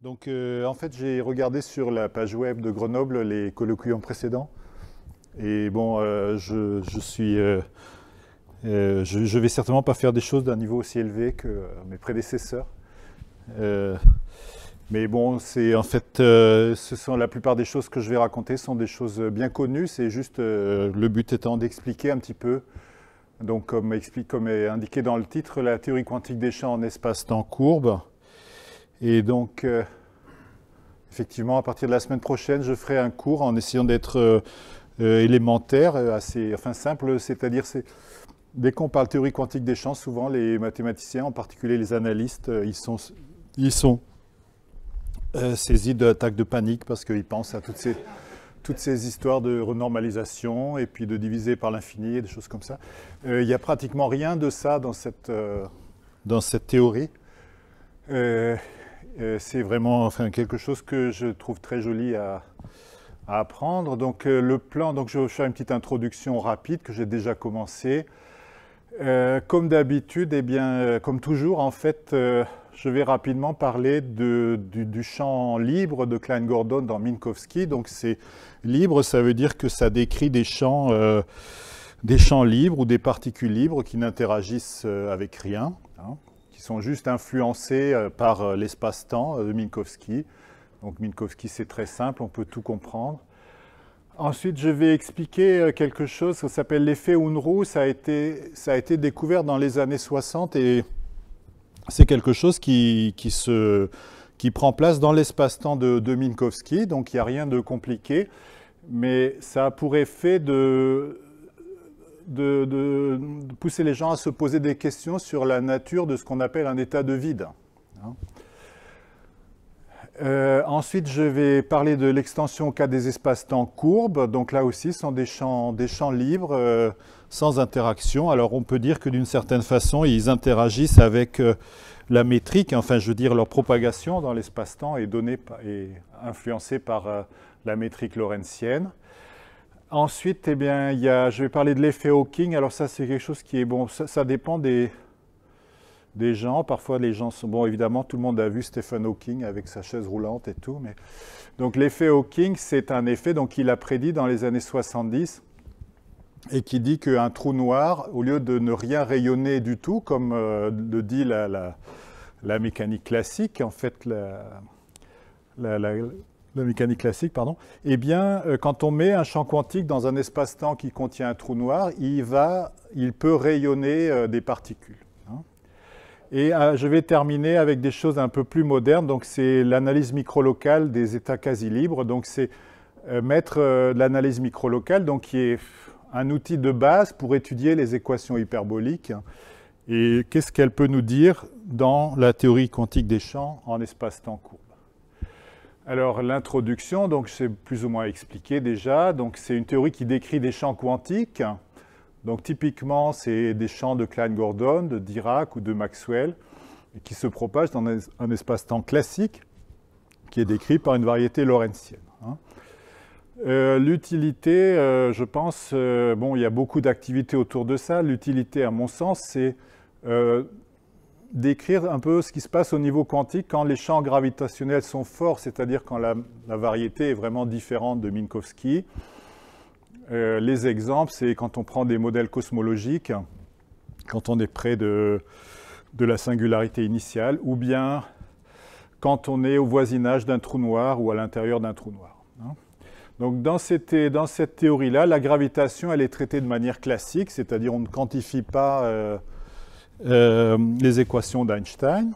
Donc, en fait, j'ai regardé sur la page web de Grenoble les colloquiums précédents. Et bon, je vais certainement pas faire des choses d'un niveau aussi élevé que mes prédécesseurs. Euh, mais bon, c'est en fait, ce sont la plupart des choses que je vais raconter sont des choses bien connues. C'est juste le but étant d'expliquer un petit peu. Donc, comme est indiqué dans le titre, la théorie quantique des champs en espace-temps courbe. Et donc, effectivement, à partir de la semaine prochaine, je ferai un cours en essayant d'être élémentaire, assez simple, c'est-à-dire dès qu'on parle théorie quantique des champs, souvent les mathématiciens, en particulier les analystes, ils sont saisis d'attaques de panique parce qu'ils pensent à toutes ces histoires de renormalisation et puis de diviser par l'infini et des choses comme ça. Il n'y a pratiquement rien de ça dans cette théorie. C'est vraiment quelque chose que je trouve très joli à apprendre. Donc le plan, donc je vais faire une petite introduction rapide que j'ai déjà commencé. Comme d'habitude, eh bien, comme toujours, en fait, je vais rapidement parler du champ libre de Klein-Gordon dans Minkowski. Donc c'est libre, ça veut dire que ça décrit des champs libres ou des particules libres qui n'interagissent avec rien, hein, qui sont juste influencés par l'espace-temps de Minkowski. Donc Minkowski, c'est très simple, on peut tout comprendre. Ensuite, je vais expliquer quelque chose, ça s'appelle l'effet Unruh. Ça a été découvert dans les années 60 et c'est quelque chose qui prend place dans l'espace-temps de Minkowski. Donc il n'y a rien de compliqué, mais ça a pour effet de pousser les gens à se poser des questions sur la nature de ce qu'on appelle un état de vide. Ensuite, je vais parler de l'extension au cas des espaces-temps courbes. Donc là aussi, ce sont des champs libres, sans interaction. Alors on peut dire que d'une certaine façon, ils interagissent avec la métrique. Enfin, je veux dire, leur propagation dans l'espace-temps est influencée par la métrique lorentzienne. Ensuite, eh bien, je vais parler de l'effet Hawking. Alors ça, c'est quelque chose qui est bon. Ça dépend des gens. Parfois, les gens sont... Bon, évidemment, tout le monde a vu Stephen Hawking avec sa chaise roulante et tout. Mais... Donc, l'effet Hawking, c'est un effet qu'il a prédit dans les années 70 et qui dit qu'un trou noir, au lieu de ne rien rayonner du tout, comme le dit la mécanique classique, en fait, la mécanique classique, pardon, eh bien, quand on met un champ quantique dans un espace-temps qui contient un trou noir, il peut rayonner des particules. Et je vais terminer avec des choses un peu plus modernes. Donc, c'est l'analyse microlocale des états quasi libres. Donc, c'est mettre l'analyse microlocale, donc qui est un outil de base pour étudier les équations hyperboliques. Et qu'est-ce qu'elle peut nous dire dans la théorie quantique des champs en espace-temps courbe? Alors, l'introduction, donc c'est plus ou moins expliqué déjà. Donc, c'est une théorie qui décrit des champs quantiques. Donc typiquement, c'est des champs de Klein-Gordon, de Dirac ou de Maxwell, et qui se propagent dans un espace-temps classique qui est décrit par une variété lorentzienne. L'utilité, je pense, bon, il y a beaucoup d'activités autour de ça. L'utilité, à mon sens, c'est décrire un peu ce qui se passe au niveau quantique quand les champs gravitationnels sont forts, c'est-à-dire quand la variété est vraiment différente de Minkowski. Les exemples, c'est quand on prend des modèles cosmologiques, quand on est près de la singularité initiale, ou bien quand on est au voisinage d'un trou noir ou à l'intérieur d'un trou noir. Donc dans cette théorie-là, la gravitation, elle est traitée de manière classique, c'est-à-dire on ne quantifie pas les équations d'Einstein,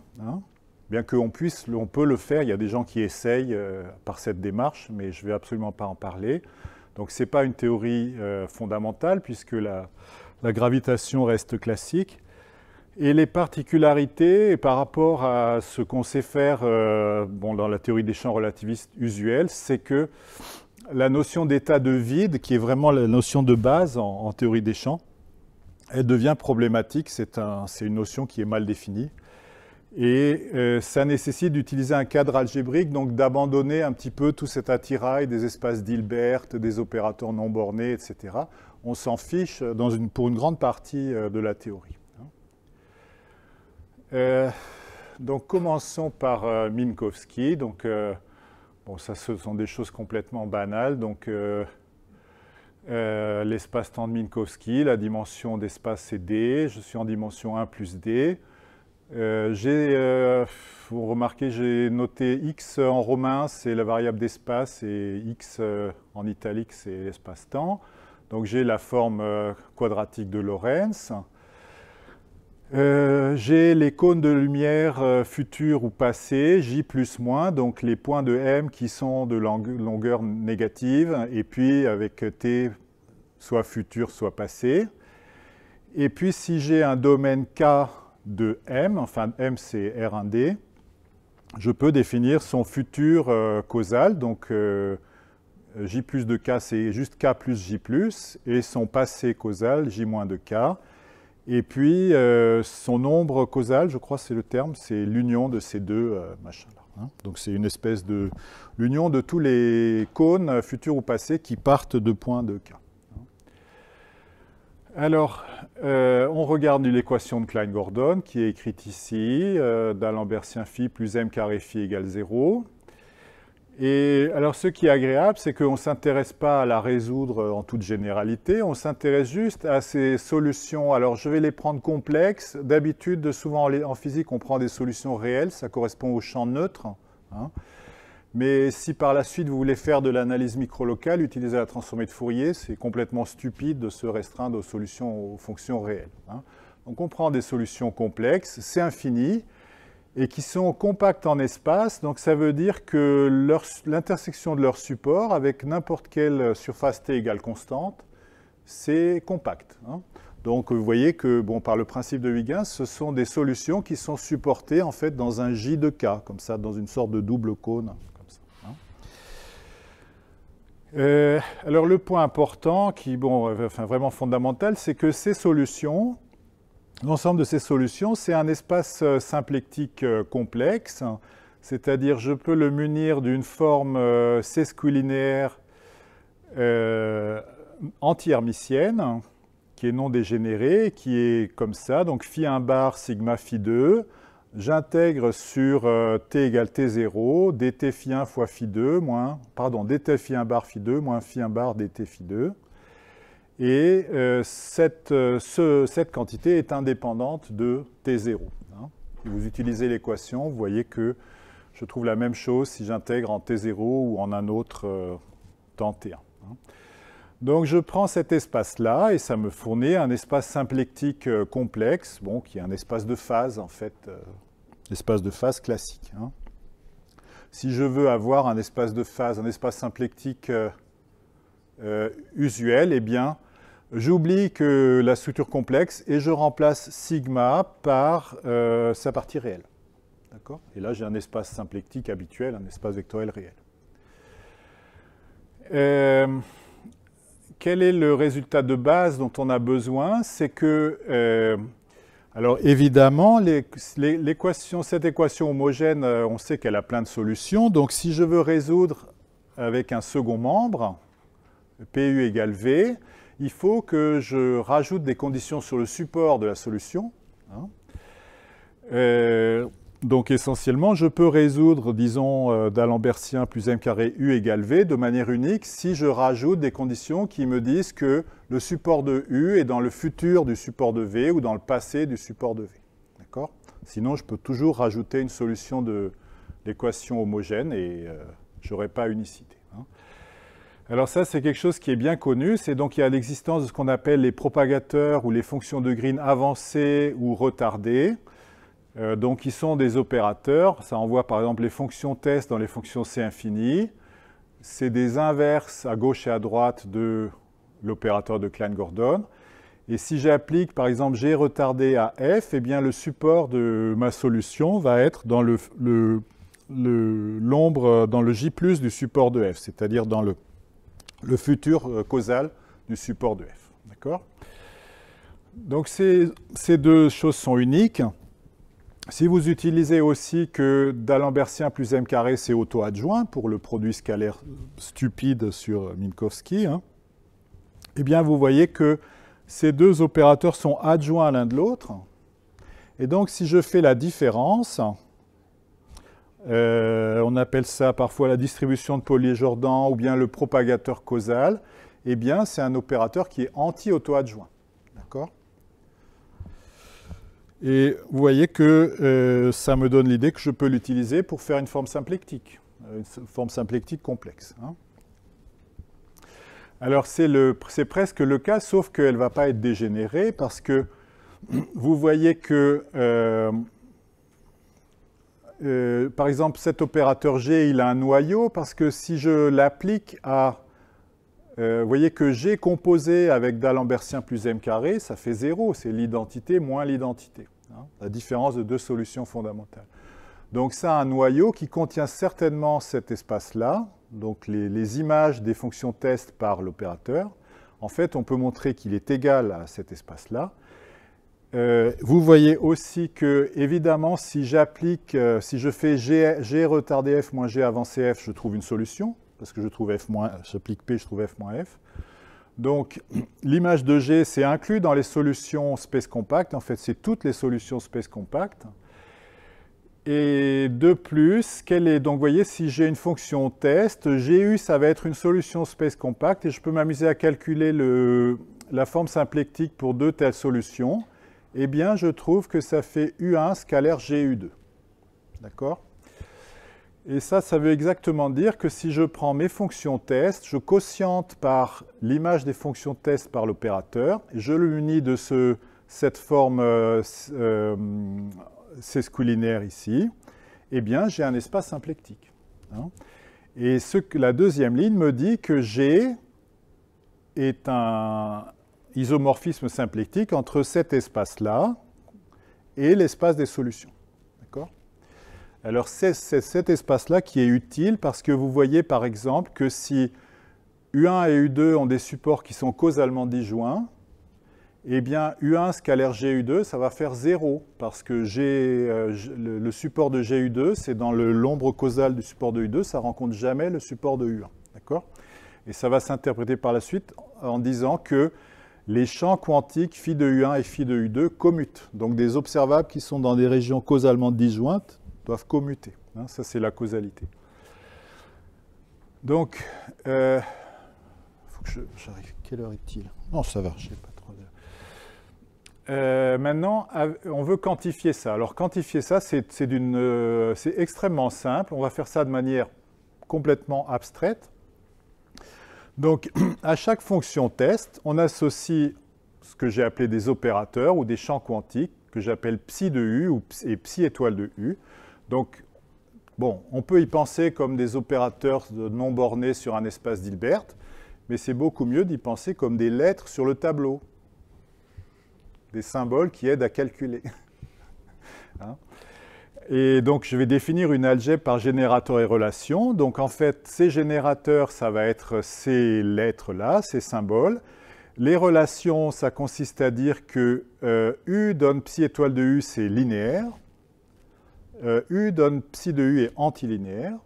bien qu'on peut le faire. Il y a des gens qui essayent par cette démarche, mais je ne vais absolument pas en parler. Donc ce n'est pas une théorie fondamentale puisque la gravitation reste classique. Et les particularités par rapport à ce qu'on sait faire dans la théorie des champs relativistes usuelle, c'est que la notion d'état de vide, qui est vraiment la notion de base en théorie des champs, elle devient problématique. C'est une notion qui est mal définie. Et ça nécessite d'utiliser un cadre algébrique, donc d'abandonner un petit peu tout cet attirail des espaces d'Hilbert, des opérateurs non bornés, etc. On s'en fiche pour une grande partie de la théorie. donc commençons par Minkowski. Donc, bon, ça, ce sont des choses complètement banales. Donc, l'espace-temps de Minkowski, la dimension d'espace c'est D. Je suis en dimension 1 plus D. Vous remarquez, j'ai noté x en romain, c'est la variable d'espace, et x en italique, c'est l'espace-temps. Donc j'ai la forme quadratique de Lorentz. J'ai les cônes de lumière futurs ou passés, J plus moins, donc les points de M qui sont de longueur négative, et puis avec T, soit futur, soit passé. Et puis si j'ai un domaine K de M, enfin M c'est R1D, je peux définir son futur causal, donc J plus de K c'est juste K plus J plus, et son passé causal, J moins de K. Et puis, son nombre causal, je crois que c'est le terme, c'est l'union de ces deux machins-là. Hein. Donc, c'est une espèce de l'union de tous les cônes futurs ou passés qui partent de points de K. Alors, on regarde l'équation de Klein-Gordon qui est écrite ici, d'Alembertien phi plus m carré phi égale 0. Et alors, ce qui est agréable, c'est qu'on ne s'intéresse pas à la résoudre en toute généralité, on s'intéresse juste à ces solutions. Alors, je vais les prendre complexes. D'habitude, souvent en physique, on prend des solutions réelles, ça correspond au champ neutre. Hein. Mais si par la suite, vous voulez faire de l'analyse microlocale, utiliser la transformée de Fourier, c'est complètement stupide de se restreindre aux solutions, aux fonctions réelles. Hein. Donc, on prend des solutions complexes, c'est infini, et qui sont compactes en espace, donc ça veut dire que l'intersection de leur support avec n'importe quelle surface T égale constante, c'est compact. Hein. Donc vous voyez que, bon, par le principe de Huygens, ce sont des solutions qui sont supportées en fait dans un J de K, comme ça, dans une sorte de double cône. Comme ça, hein. Alors le point important, qui, bon, enfin, vraiment fondamental, c'est que ces solutions, l'ensemble de ces solutions, c'est un espace symplectique complexe, c'est-à-dire je peux le munir d'une forme sesquilinéaire anti-hermitienne, qui est non dégénérée, qui est comme ça, donc phi1 bar sigma phi2, j'intègre sur t égale t0, dt phi1 fois phi2, dt phi1 bar phi2 moins phi1 bar dt phi2. Et cette quantité est indépendante de T0. Hein. Si vous utilisez l'équation, vous voyez que je trouve la même chose si j'intègre en T0 ou en un autre temps T1. Hein. Donc je prends cet espace-là et ça me fournit un espace symplectique complexe, bon, qui est un espace de phase, en fait, espace de phase classique. Hein. Si je veux avoir un espace de phase, un espace symplectique usuel, eh bien, j'oublie que la structure complexe et je remplace sigma par sa partie réelle. D'accord ? Et là, j'ai un espace symplectique habituel, un espace vectoriel réel. Quel est le résultat de base dont on a besoin? C'est que, alors évidemment, cette équation homogène, on sait qu'elle a plein de solutions. Donc, si je veux résoudre avec un second membre, PU égale V, il faut que je rajoute des conditions sur le support de la solution. Hein. Donc essentiellement, je peux résoudre, disons, d'Alembertien plus m carré U égale V de manière unique si je rajoute des conditions qui me disent que le support de U est dans le futur du support de V ou dans le passé du support de V. D'accord ? Sinon, je peux toujours rajouter une solution de l'équation homogène et je n'aurai pas unicité. Hein. Alors ça, c'est quelque chose qui est bien connu. C'est donc il y a l'existence de ce qu'on appelle les propagateurs ou les fonctions de Green avancées ou retardées. Donc, qui sont des opérateurs. Ça envoie par exemple les fonctions test dans les fonctions C infini. C'est des inverses à gauche et à droite de l'opérateur de Klein-Gordon. Et si j'applique par exemple G retardé à F, eh bien le support de ma solution va être dans l'ombre, dans le J+ du support de F, c'est-à-dire dans le futur causal du support de F. D'accord ? Donc ces deux choses sont uniques. Si vous utilisez aussi que d'Alembertien plus m carré, c'est auto-adjoint pour le produit scalaire stupide sur Minkowski, hein, eh bien vous voyez que ces deux opérateurs sont adjoints l'un de l'autre. Et donc si je fais la différence, on appelle ça parfois la distribution de Paulier-Jordan ou bien le propagateur causal, eh bien, c'est un opérateur qui est anti-auto-adjoint. D'accord ? Et vous voyez que ça me donne l'idée que je peux l'utiliser pour faire une forme symplectique complexe. Hein. Alors, c'est presque le cas, sauf qu'elle ne va pas être dégénérée, parce que vous voyez que, par exemple, cet opérateur G, il a un noyau, parce que si je l'applique à... vous voyez que G composé avec d'Alembertien plus M carré, ça fait 0, c'est l'identité moins l'identité. Hein, la différence de deux solutions fondamentales. Donc ça a un noyau qui contient certainement cet espace-là, donc les images des fonctions test par l'opérateur. En fait, on peut montrer qu'il est égal à cet espace-là. Vous voyez aussi que, évidemment, si je fais G retardé F moins G avancé F, je trouve une solution, parce que j'applique P, je trouve F moins F. Donc, l'image de G, c'est inclus dans les solutions space compact. En fait, c'est toutes les solutions space compact. Et de plus, donc vous voyez, si j'ai une fonction test, GU, ça va être une solution space compact, et je peux m'amuser à calculer la forme symplectique pour deux telles solutions. Eh bien, je trouve que ça fait U1 scalaire GU2. D'accord ? Et ça veut exactement dire que si je prends mes fonctions test, je quotiente par l'image des fonctions test par l'opérateur, et je l'unis de cette forme sesquilinéaire ici, eh bien, j'ai un espace symplectique. Hein. Et la deuxième ligne me dit que G est un isomorphisme symplectique entre cet espace-là et l'espace des solutions. D'accord ? Alors, c'est cet espace-là qui est utile parce que vous voyez, par exemple, que si U1 et U2 ont des supports qui sont causalement disjoints, eh bien, U1 scalaire GU2, ça va faire 0, parce que le support de GU2, c'est dans l'ombre causale du support de U2, ça ne rencontre jamais le support de U1. D'accord ? Et ça va s'interpréter par la suite en disant que les champs quantiques phi de U1 et phi de U2 commutent. Donc, des observables qui sont dans des régions causalement disjointes doivent commuter. Hein, ça, c'est la causalité. Donc, faut que j'arrive. Quelle heure est-il ? Non, ça va, je ne sais pas. Maintenant, on veut quantifier ça. Alors, quantifier ça, c'est extrêmement simple. On va faire ça de manière complètement abstraite. Donc, à chaque fonction test, on associe ce que j'ai appelé des opérateurs ou des champs quantiques que j'appelle psi de U et psi étoile de U. Donc, bon, on peut y penser comme des opérateurs non bornés sur un espace d'Hilbert, mais c'est beaucoup mieux d'y penser comme des lettres sur le tableau. Des symboles qui aident à calculer. Hein? Et donc, je vais définir une algèbre par générateur et relation. Donc, en fait, ces générateurs, ça va être ces lettres-là, ces symboles. Les relations, ça consiste à dire que U donne psi étoile de U, c'est linéaire. U donne psi de U est antilinéaire.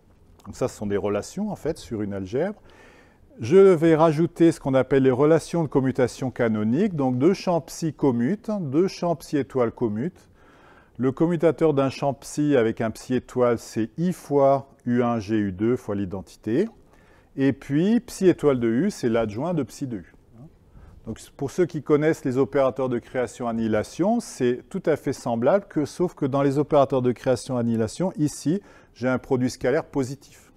Donc, ça, ce sont des relations, en fait, sur une algèbre. Je vais rajouter ce qu'on appelle les relations de commutation canonique. Donc, deux champs psi commutent, deux champs psi étoile commutent. Le commutateur d'un champ psi avec un psi étoile, c'est I fois U1 GU2 fois l'identité. Et puis, psi étoile de U, c'est l'adjoint de psi de U. Donc, pour ceux qui connaissent les opérateurs de création-annihilation, c'est tout à fait semblable, sauf que dans les opérateurs de création-annihilation, ici, j'ai un produit scalaire positif.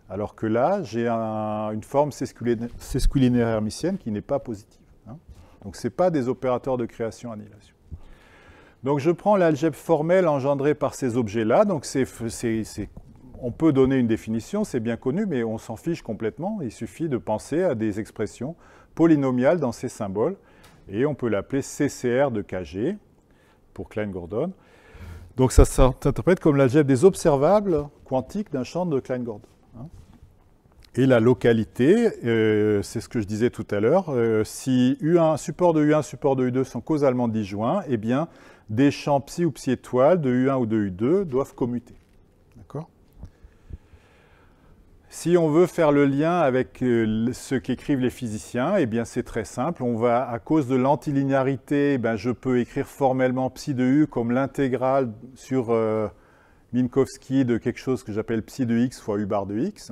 Alors que là, j'ai une forme sesquilinéaire hermitienne qui n'est pas positive. Hein. Donc, ce n'est pas des opérateurs de création-annihilation. Donc, je prends l'algèbre formelle engendrée par ces objets-là. Donc, on peut donner une définition, c'est bien connu, mais on s'en fiche complètement. Il suffit de penser à des expressions polynomiales dans ces symboles. Et on peut l'appeler CCR de Kg pour Klein-Gordon. Donc, ça s'interprète comme l'algèbre des observables quantiques d'un champ de Klein-Gordon. Et la localité, c'est ce que je disais tout à l'heure, si support de U1, support de U2 sont causalement disjoints, eh bien, des champs psi ou psi étoile de U1 ou de U2 doivent commuter. D'accord ? Si on veut faire le lien avec ce qu'écrivent les physiciens, eh bien, c'est très simple. À cause de l'antilinéarité, je peux écrire formellement psi de U comme l'intégrale sur Minkowski de quelque chose que j'appelle psi de x fois u bar de x,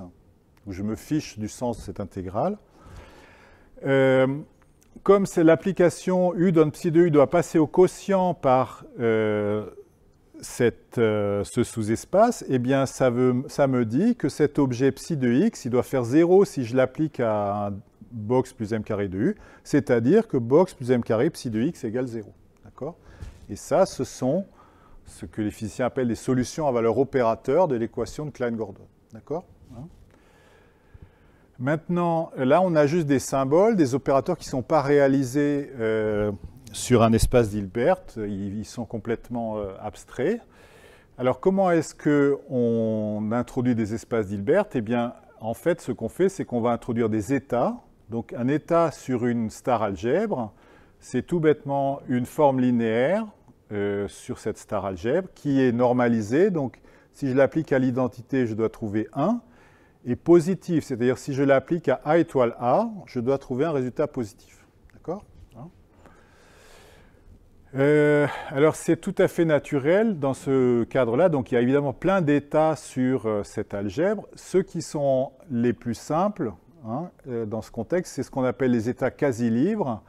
où je me fiche du sens de cette intégrale. Comme c'est l'application u donne psi de u doit passer au quotient par ce sous-espace, eh bien ça me dit que cet objet psi de x, il doit faire 0 si je l'applique à un box plus m carré de u, c'est-à-dire que box plus m carré psi de x égale 0. D'accord ? Et ça, ce sont ce que les physiciens appellent les solutions à valeur opérateur de l'équation de Klein-Gordon. D'accord ? Maintenant, là, on a juste des symboles, des opérateurs qui ne sont pas réalisés sur un espace d'Hilbert. Ils sont complètement abstraits. Alors, comment est-ce qu'on introduit des espaces d'Hilbert? Eh bien, en fait, ce qu'on fait, c'est qu'on va introduire des états. Donc, un état sur une star algèbre, c'est tout bêtement une forme linéaire sur cette star algèbre qui est normalisée. Donc, si je l'applique à l'identité, je dois trouver 1. Et positif, c'est-à-dire si je l'applique à A étoile A, je dois trouver un résultat positif. D'accord ? Alors c'est tout à fait naturel dans ce cadre-là. Donc il y a évidemment plein d'états sur cette algèbre. Ceux qui sont les plus simples dans ce contexte, c'est ce qu'on appelle les états quasi-libres.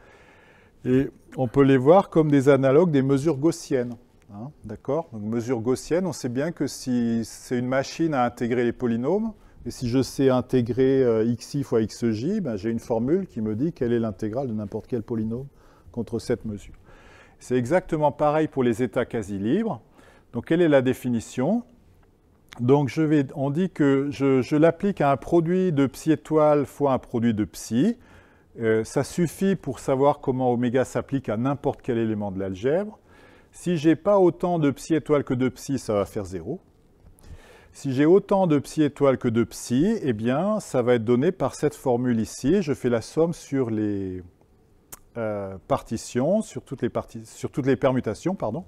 Et on peut les voir comme des analogues des mesures gaussiennes. D'accord ? Donc mesure gaussienne, on sait bien que si c'est une machine à intégrer les polynômes, et si je sais intégrer xi fois xj, ben j'ai une formule qui me dit quelle est l'intégrale de n'importe quel polynôme contre cette mesure. C'est exactement pareil pour les états quasi-libres. Donc, quelle est la définition? Donc, on dit que je l'applique à un produit de psi étoile fois un produit de psi. Ça suffit pour savoir comment oméga s'applique à n'importe quel élément de l'algèbre. Si je n'ai pas autant de psi étoile que de psi, ça va faire 0. Si j'ai autant de psi étoile que de psi, eh bien, ça va être donné par cette formule ici. Je fais la somme sur les partitions, sur toutes les permutations, pardon.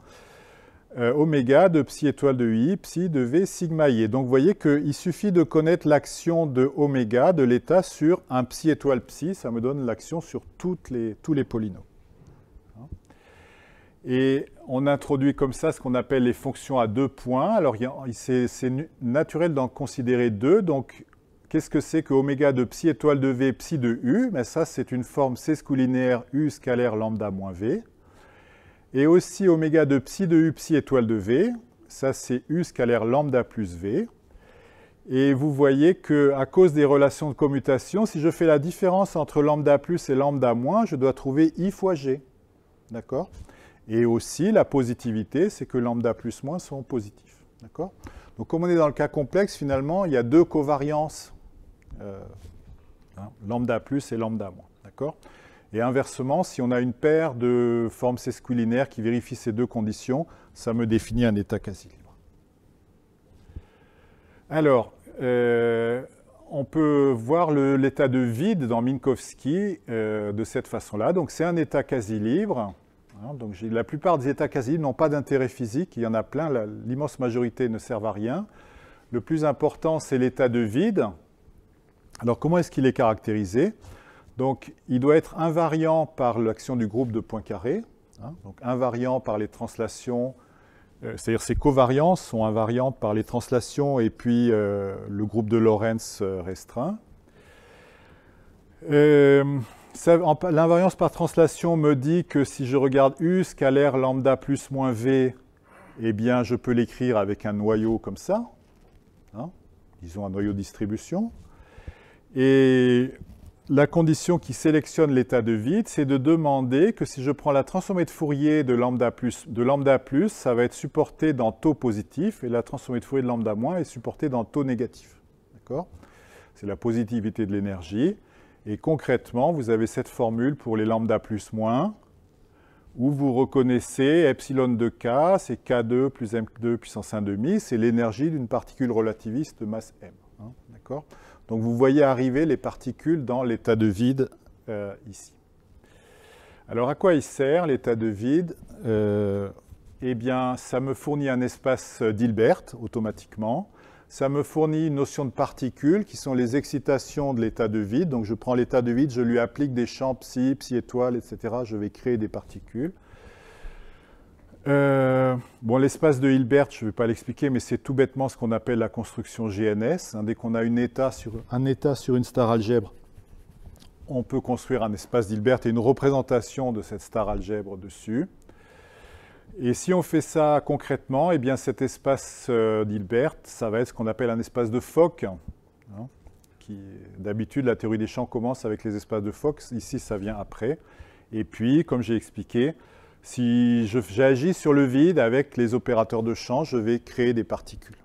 Oméga de psi étoile de i, psi de v, sigma i. Et donc, vous voyez qu'il suffit de connaître l'action de oméga, de l'état, sur un psi étoile psi. Ça me donne l'action sur tous les polynômes. Et on introduit comme ça ce qu'on appelle les fonctions à 2 points. Alors, c'est naturel d'en considérer 2. Donc, qu'est-ce que c'est que oméga de psi étoile de v, psi de u? Ben, ça, c'est une forme sesquilinéaire u scalaire lambda moins v. Et aussi oméga de psi de u, psi étoile de v. Ça, c'est u scalaire lambda plus v. Et vous voyez qu'à cause des relations de commutation, si je fais la différence entre lambda plus et lambda moins, je dois trouver i fois g. D'accord? Et aussi, la positivité, c'est que lambda plus moins sont positifs. D'accord? Donc, comme on est dans le cas complexe, finalement, il y a 2 covariances, lambda plus et lambda moins. D'accord? Et inversement, si on a une paire de formes sesquilinéaires qui vérifient ces 2 conditions, ça me définit un état quasi-libre. Alors, on peut voir l'état de vide dans Minkowski de cette façon-là. Donc, c'est un état quasi-libre. Donc, la plupart des états quasi-libres n'ont pas d'intérêt physique. Il y en a plein, l'immense majorité ne servent à rien. Le plus important, c'est l'état de vide. Alors, comment est-ce qu'il est caractérisé? Donc, il doit être invariant par l'action du groupe de Poincaré. Donc, invariant par les translations, c'est-à-dire ses covariances sont invariantes par les translations et puis le groupe de Lorentz restreint. L'invariance par translation me dit que si je regarde U scalaire lambda plus moins V, eh bien, je peux l'écrire avec un noyau comme ça. Disons un noyau de distribution. Et la condition qui sélectionne l'état de vide, c'est de demander que si je prends la transformée de Fourier de lambda plus, ça va être supporté dans taux positif, et la transformée de Fourier de lambda moins est supportée dans taux négatif. D'accord? C'est la positivité de l'énergie. Et concrètement, vous avez cette formule pour les lambda plus moins, où vous reconnaissez epsilon de k, c'est k2 plus m2 puissance 1,5, c'est l'énergie d'une particule relativiste de masse m. D'accord? Donc vous voyez arriver les particules dans l'état de vide ici. Alors à quoi il sert l'état de vide? Eh bien, ça me fournit un espace d'Hilbert automatiquement. Ça me fournit une notion de particules qui sont les excitations de l'état de vide. Donc je prends l'état de vide, je lui applique des champs psi, psi étoile, etc. Je vais créer des particules. Bon, l'espace de Hilbert, je ne vais pas l'expliquer, mais c'est tout bêtement ce qu'on appelle la construction GNS. Dès qu'on a un état sur une star algèbre, on peut construire un espace d'Hilbert et une représentation de cette star algèbre dessus. Et si on fait ça concrètement, eh bien cet espace d'Hilbert, ça va être ce qu'on appelle un espace de Fock. D'habitude, la théorie des champs commence avec les espaces de Fock. Ici, ça vient après. Et puis, comme j'ai expliqué, si j'agis sur le vide avec les opérateurs de champ, je vais créer des particules.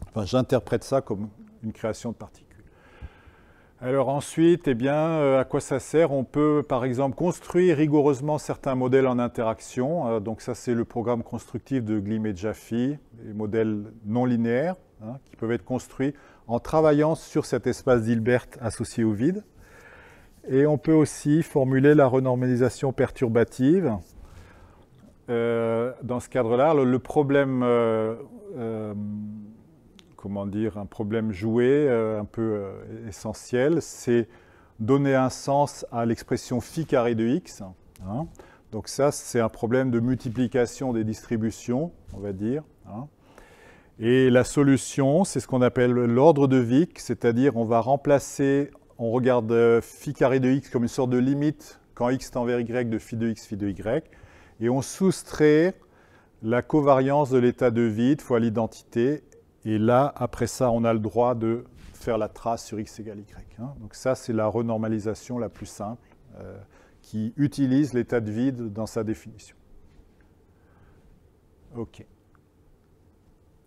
Enfin, j'interprète ça comme une création de particules. Alors ensuite, eh bien, à quoi ça sert? On peut, par exemple, construire rigoureusement certains modèles en interaction. Donc ça, c'est le programme constructif de Glimm et Jaffe, des modèles non linéaires, qui peuvent être construits en travaillant sur cet espace d'Hilbert associé au vide. Et on peut aussi formuler la renormalisation perturbative. Dans ce cadre-là, le problème, comment dire, un problème joué, un peu essentiel, c'est donner un sens à l'expression phi carré de x. Donc ça, c'est un problème de multiplication des distributions, on va dire. Et la solution, c'est ce qu'on appelle l'ordre de Wick, c'est-à-dire on va remplacer... On regarde phi carré de x comme une sorte de limite quand x tend vers y de phi de x, phi de y. Et on soustrait la covariance de l'état de vide fois l'identité. Et là, après ça, on a le droit de faire la trace sur x égale y. Donc ça, c'est la renormalisation la plus simple qui utilise l'état de vide dans sa définition. OK.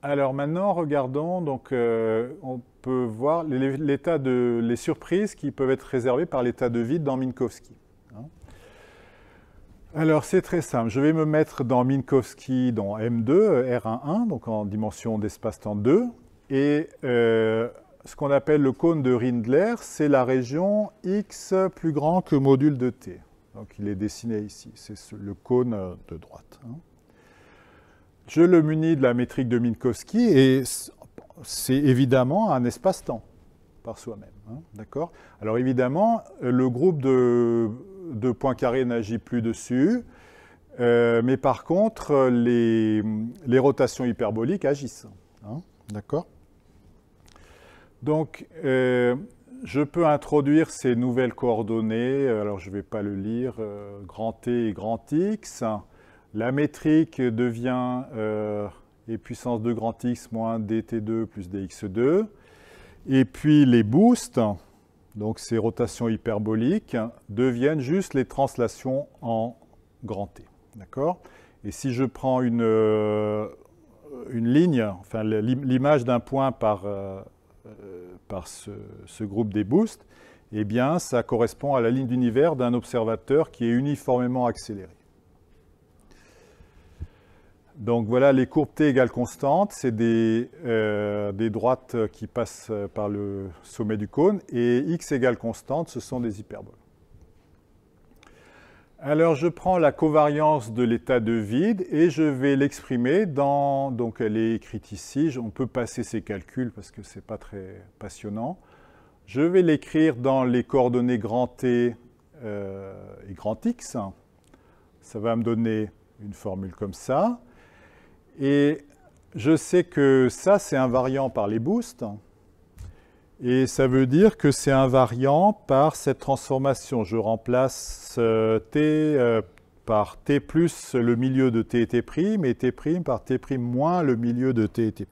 Alors maintenant, regardons, donc, on peut voir les surprises qui peuvent être réservées par l'état de vide dans Minkowski. Alors c'est très simple, je vais me mettre dans Minkowski dans M2, R11, donc en dimension d'espace-temps 2, et ce qu'on appelle le cône de Rindler, c'est la région X plus grand que module de T. Donc il est dessiné ici, c'est le cône de droite. Je le munis de la métrique de Minkowski et c'est évidemment un espace-temps par soi-même. D'accord ? Alors évidemment, le groupe de Poincaré n'agit plus dessus, mais par contre, les rotations hyperboliques agissent. D'accord ? Donc, je peux introduire ces nouvelles coordonnées. Alors, je ne vais pas le lire. Grand T et grand X. La métrique devient e puissance 2 grand X moins dt2 plus dx2. Et puis les boosts, donc ces rotations hyperboliques, deviennent juste les translations en grand T. D'accord ? Et si je prends une ligne, enfin l'image d'un point par ce groupe des boosts, eh bien ça correspond à la ligne d'univers d'un observateur qui est uniformément accéléré. Donc voilà, les courbes t égale constante, c'est des droites qui passent par le sommet du cône, et x égale constante, ce sont des hyperboles. Alors je prends la covariance de l'état de vide et je vais l'exprimer dans... Donc elle est écrite ici, on peut passer ces calculs parce que ce n'est pas très passionnant. Je vais l'écrire dans les coordonnées grand T et grand X. Ça va me donner une formule comme ça. Et je sais que ça, c'est invariant par les boosts. Et ça veut dire que c'est invariant par cette transformation. Je remplace t par t plus le milieu de t et t' et t' par t' moins le milieu de t et t'.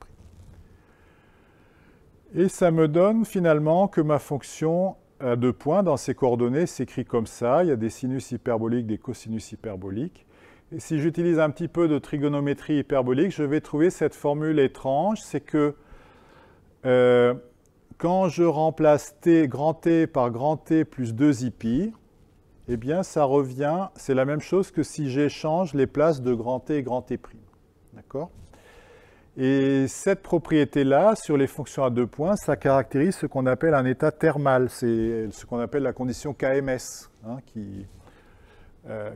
Et ça me donne finalement que ma fonction à 2 points dans ces coordonnées s'écrit comme ça. Il y a des sinus hyperboliques, des cosinus hyperboliques. Et si j'utilise un petit peu de trigonométrie hyperbolique, je vais trouver cette formule étrange. C'est que quand je remplace grand T par grand T plus 2 pi, eh bien ça revient, c'est la même chose que si j'échange les places de grand T et grand T'. D'accord ? Et cette propriété-là, sur les fonctions à 2 points, ça caractérise ce qu'on appelle un état thermal. C'est ce qu'on appelle la condition KMS, qui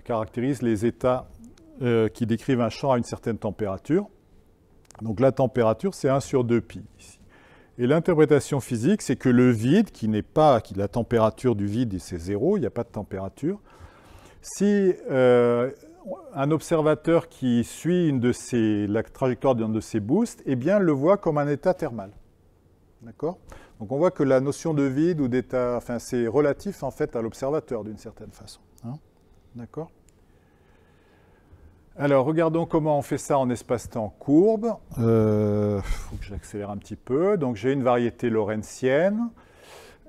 caractérise les états qui décrivent un champ à une certaine température. Donc la température, c'est 1 sur 2 pi ici. Et l'interprétation physique, c'est que le vide, qui n'est pas, la température du vide, c'est 0, il n'y a pas de température. Si un observateur qui suit la trajectoire d'un de ces boosts, eh bien, le voit comme un état thermal. D'accord? Donc on voit que la notion de vide ou d'état, enfin c'est relatif en fait à l'observateur d'une certaine façon. Hein? D'accord? Alors regardons comment on fait ça en espace-temps courbe. Faut que j'accélère un petit peu. Donc j'ai une variété lorentzienne.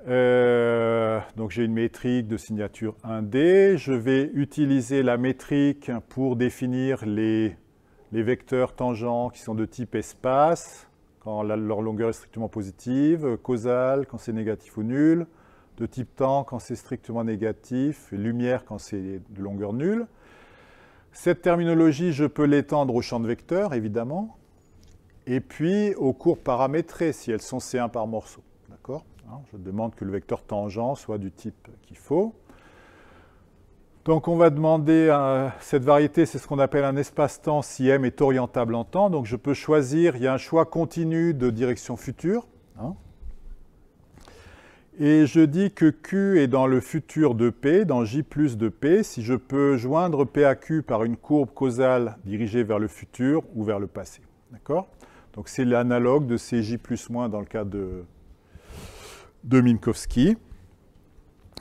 Donc j'ai une métrique de signature 1D. Je vais utiliser la métrique pour définir les vecteurs tangents qui sont de type espace, quand leur longueur est strictement positive, causal quand c'est négatif ou nul, de type temps quand c'est strictement négatif, et lumière quand c'est de longueur nulle. Cette terminologie, je peux l'étendre au champ de vecteurs, évidemment, et puis aux courbes paramétrées, si elles sont C1 par morceau. D'accord? Je demande que le vecteur tangent soit du type qu'il faut. Donc on va demander à cette variété, c'est ce qu'on appelle un espace-temps si M est orientable en temps. Donc je peux choisir, il y a un choix continu de direction future. Hein. Et je dis que Q est dans le futur de P, dans J plus de P, si je peux joindre P à Q par une courbe causale dirigée vers le futur ou vers le passé. D'accord? Donc c'est l'analogue de CJ plus moins dans le cas de Minkowski.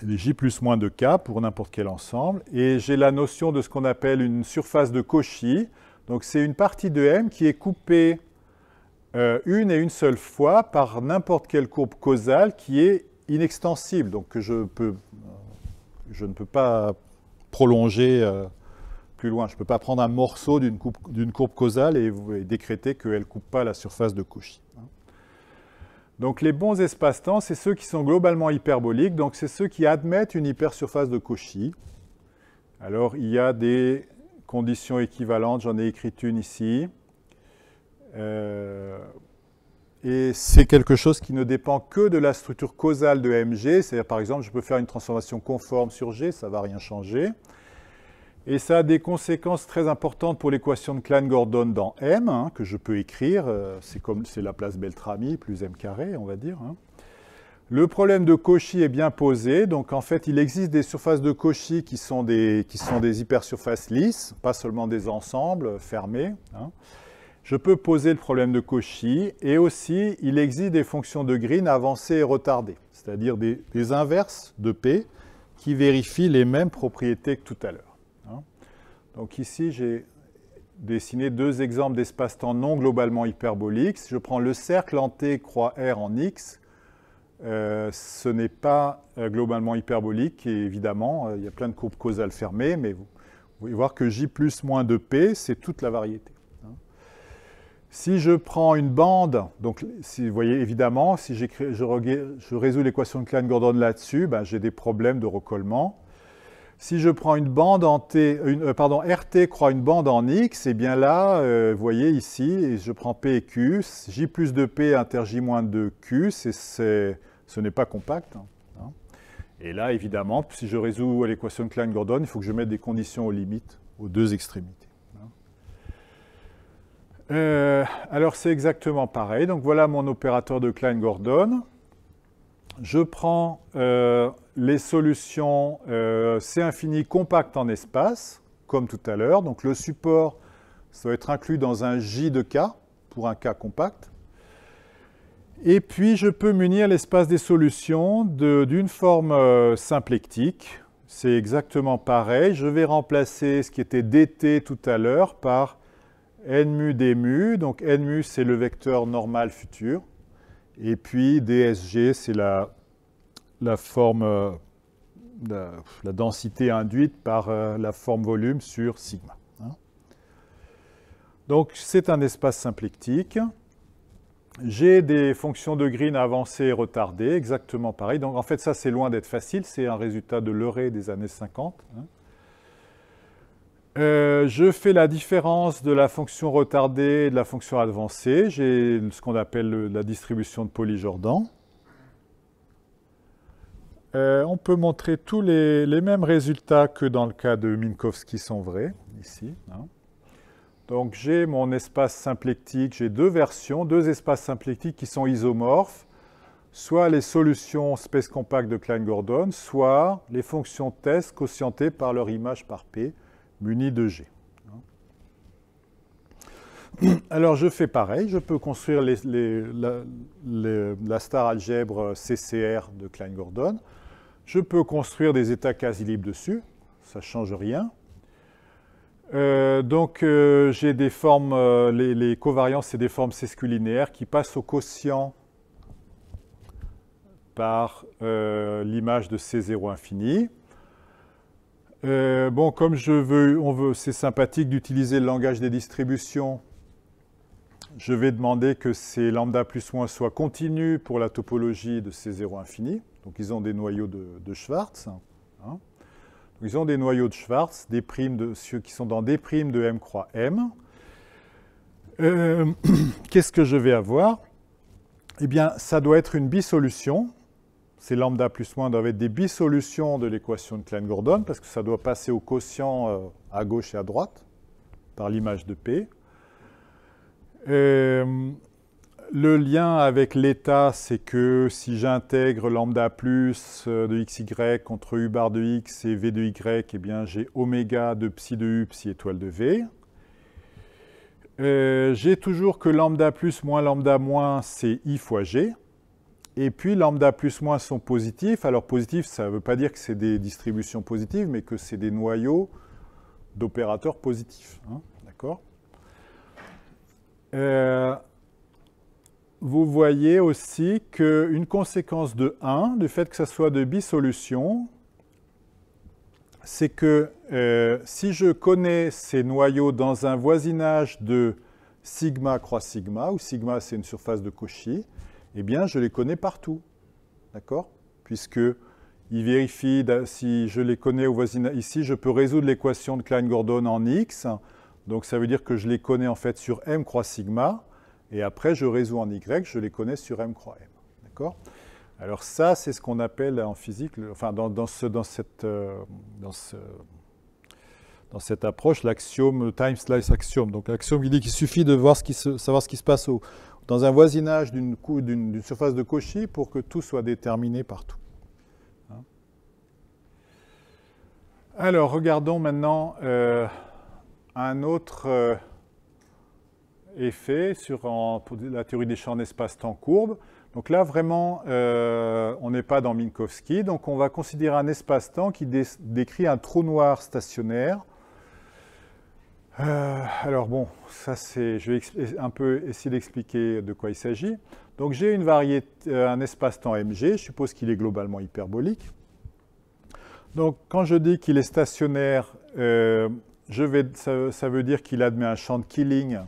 Les J plus moins de K pour n'importe quel ensemble. Et j'ai la notion de ce qu'on appelle une surface de Cauchy. Donc c'est une partie de M qui est coupée une et une seule fois par n'importe quelle courbe causale qui est inextensible. Donc que je ne peux pas prolonger plus loin. Je ne peux pas prendre un morceau d'une courbe causale et décréter qu'elle ne coupe pas la surface de Cauchy. Donc les bons espaces-temps, c'est ceux qui sont globalement hyperboliques, donc c'est ceux qui admettent une hypersurface de Cauchy. Alors il y a des conditions équivalentes, j'en ai écrite une ici. Et c'est quelque chose qui ne dépend que de la structure causale de Mg, c'est-à-dire par exemple je peux faire une transformation conforme sur G, ça ne va rien changer. Et ça a des conséquences très importantes pour l'équation de Klein-Gordon dans M, hein, que je peux écrire. C'est la place Beltrami plus M carré, on va dire. Hein. Le problème de Cauchy est bien posé. Donc, en fait, il existe des surfaces de Cauchy qui sont des hypersurfaces lisses, pas seulement des ensembles fermés. Hein. Je peux poser le problème de Cauchy. Et aussi, il existe des fonctions de Green avancées et retardées, c'est-à-dire des inverses de P qui vérifient les mêmes propriétés que tout à l'heure. Donc ici, j'ai dessiné deux exemples d'espace-temps non globalement hyperboliques. Si je prends le cercle en T croix R en X, ce n'est pas globalement hyperbolique. Et évidemment, il y a plein de courbes causales fermées, mais vous pouvez voir que J plus moins de P, c'est toute la variété. Si je prends une bande, donc si vous voyez évidemment, si je résous l'équation de Klein-Gordon là-dessus, ben, j'ai des problèmes de recollement. Si je prends une bande en T, RT croix une bande en X, et bien là, vous voyez ici, et je prends P et Q, J plus de P inter J moins de Q, ce n'est pas compact. Hein. Et là, évidemment, si je résous l'équation de Klein-Gordon, il faut que je mette des conditions aux limites, aux deux extrémités. Alors c'est exactement pareil. Donc voilà mon opérateur de Klein-Gordon. Je prends les solutions C infini compactes en espace, comme tout à l'heure. Donc le support, ça va être inclus dans un J de K, pour un K compact. Et puis je peux munir l'espace des solutions d'une forme symplectique. C'est exactement pareil. Je vais remplacer ce qui était dt tout à l'heure par n mu d mu. Donc n mu, c'est le vecteur normal futur. Et puis dsg, c'est la forme, la densité induite par la forme volume sur sigma. Hein. Donc c'est un espace symplectique. J'ai des fonctions de Green avancées et retardées, exactement pareil. Donc en fait ça c'est loin d'être facile, c'est un résultat de Leray des années 50. Hein. Je fais la différence de la fonction retardée et de la fonction avancée. J'ai ce qu'on appelle la distribution de Pauli-Jordan. On peut montrer tous les mêmes résultats que dans le cas de Minkowski sont vrais, ici. Hein. Donc j'ai mon espace symplectique, j'ai deux versions, deux espaces symplectiques qui sont isomorphes, soit les solutions space compact de Klein-Gordon, soit les fonctions test quotientées par leur image par P, muni de G. Alors je fais pareil, je peux construire la star algèbre CCR de Klein-Gordon. Je peux construire des états quasi libres dessus, ça ne change rien. Donc j'ai des formes, les covariances, c'est des formes sesquilinéaires qui passent au quotient par l'image de C0 infini. Bon, comme c'est sympathique d'utiliser le langage des distributions, je vais demander que ces lambda plus moins soient continus pour la topologie de C0 infini. Donc ils ont des noyaux de Schwartz. Hein. Ils ont des noyaux de Schwartz, des primes ceux qui sont dans des primes de M croix M. Qu'est-ce que je vais avoir? Eh bien, ça doit être une bisolution. Ces lambda plus moins doivent être des bisolutions de l'équation de Klein-Gordon, parce que ça doit passer au quotient à gauche et à droite, par l'image de P. Le lien avec l'état, c'est que si j'intègre lambda plus de xy contre u bar de x et v de y, eh bien j'ai oméga de psi de u, psi étoile de v. J'ai toujours que lambda plus moins lambda moins, c'est i fois g. Et puis lambda plus moins sont positifs. Alors positif, ça ne veut pas dire que c'est des distributions positives, mais que c'est des noyaux d'opérateurs positifs. Hein, d'accord? Vous voyez aussi qu'une conséquence de 1, du fait que ça soit de bisolution, c'est que si je connais ces noyaux dans un voisinage de sigma croix sigma, où sigma c'est une surface de Cauchy, eh bien je les connais partout. D'accord? Puisque il vérifie, si je les connais au voisinage, ici je peux résoudre l'équation de Klein-Gordon en x, donc ça veut dire que je les connais en fait sur m croix sigma, et après je résous en y, je les connais sur m croix m. D'accord? Alors ça, c'est ce qu'on appelle en physique, enfin dans cette approche, l'axiome time slice axiome. Donc l'axiome qui dit qu'il suffit de savoir ce qui se passe dans un voisinage d'une surface de Cauchy pour que tout soit déterminé partout. Hein? Alors regardons maintenant un autre effet pour la théorie des champs en espace-temps courbe. Donc là, vraiment, on n'est pas dans Minkowski. Donc on va considérer un espace-temps qui décrit un trou noir stationnaire. Alors bon, ça je vais un peu essayer d'expliquer de quoi il s'agit. Donc j'ai une variété, un espace-temps Mg, je suppose qu'il est globalement hyperbolique. Donc quand je dis qu'il est stationnaire, ça veut dire qu'il admet un champ de Killing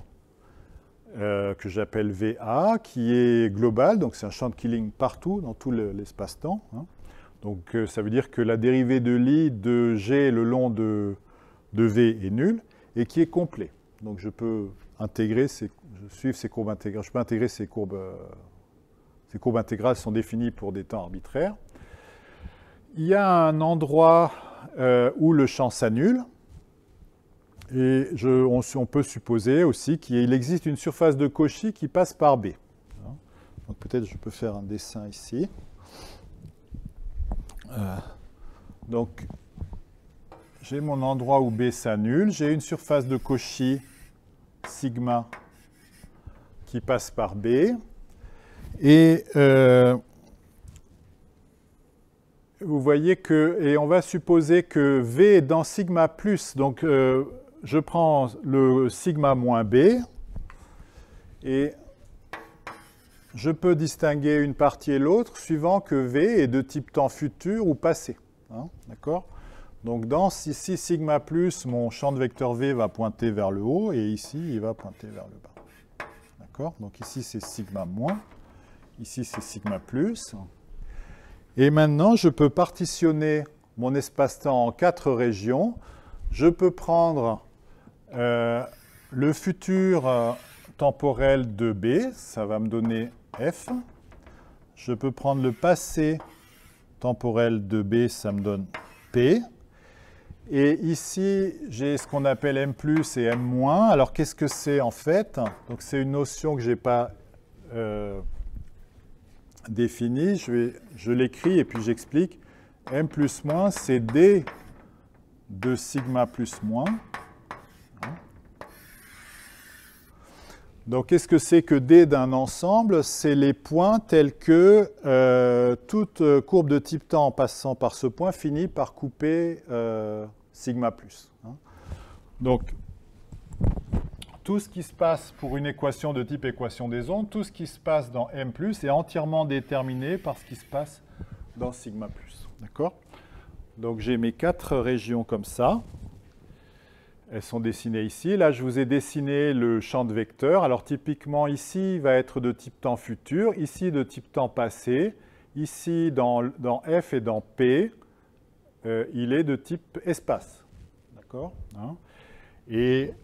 que j'appelle VA, qui est global, donc c'est un champ de Killing partout, dans tout l'espace-temps. Hein. Donc ça veut dire que la dérivée de l'I de G le long de V est nulle, et qui est complet. Donc je peux intégrer suivre ces courbes intégrales. Je peux intégrer ces courbes intégrales sont définies pour des temps arbitraires. Il y a un endroit où le champ s'annule. Et on peut supposer aussi qu'il existe une surface de Cauchy qui passe par B. Donc peut-être je peux faire un dessin ici. Donc j'ai mon endroit où B s'annule. J'ai une surface de Cauchy sigma qui passe par B. Et vous voyez et on va supposer que V est dans sigma plus. Donc je prends le sigma moins B et je peux distinguer une partie et l'autre suivant que V est de type temps futur ou passé. Hein, d'accord? Donc ici sigma plus, mon champ de vecteur V va pointer vers le haut et ici il va pointer vers le bas. D'accord? Donc ici c'est sigma moins, ici c'est sigma plus. Et maintenant je peux partitionner mon espace-temps en 4 régions. Je peux prendre le futur temporel de B, ça va me donner F. Je peux prendre le passé temporel de B, ça me donne P. Et ici, j'ai ce qu'on appelle M+, et M-. Alors, qu'est-ce que c'est en fait? Donc, c'est une notion que je n'ai pas définie. Je l'écris et puis j'explique. M+-, c'est D de sigma plus moins. Donc, qu'est-ce que c'est que D d'un ensemble? C'est les points tels que toute courbe de type temps en passant par ce point finit par couper sigma plus. Donc, tout ce qui se passe pour une équation de type équation des ondes, tout ce qui se passe dans M+, est entièrement déterminé par ce qui se passe dans sigma plus. D'accord? Donc, j'ai mes 4 régions comme ça. Elles sont dessinées ici. Là, je vous ai dessiné le champ de vecteurs. Alors, typiquement, ici, il va être de type temps futur, ici, de type temps passé. Ici, dans F et dans P, il est de type espace. D'accord? Et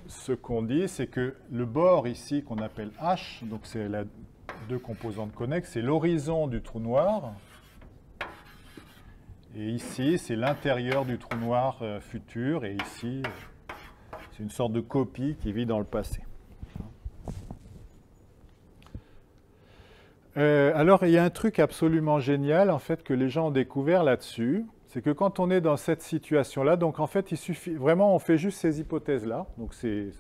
ce qu'on dit, c'est que le bord ici, qu'on appelle H, donc c'est la deux composantes connexes, c'est l'horizon du trou noir. Et ici, c'est l'intérieur du trou noir futur. Et ici, c'est une sorte de copie qui vit dans le passé. Alors, il y a un truc absolument génial, en fait, que les gens ont découvert là-dessus. C'est que quand on est dans cette situation-là, donc en fait, il suffit vraiment, on fait juste ces hypothèses-là. Donc, c'est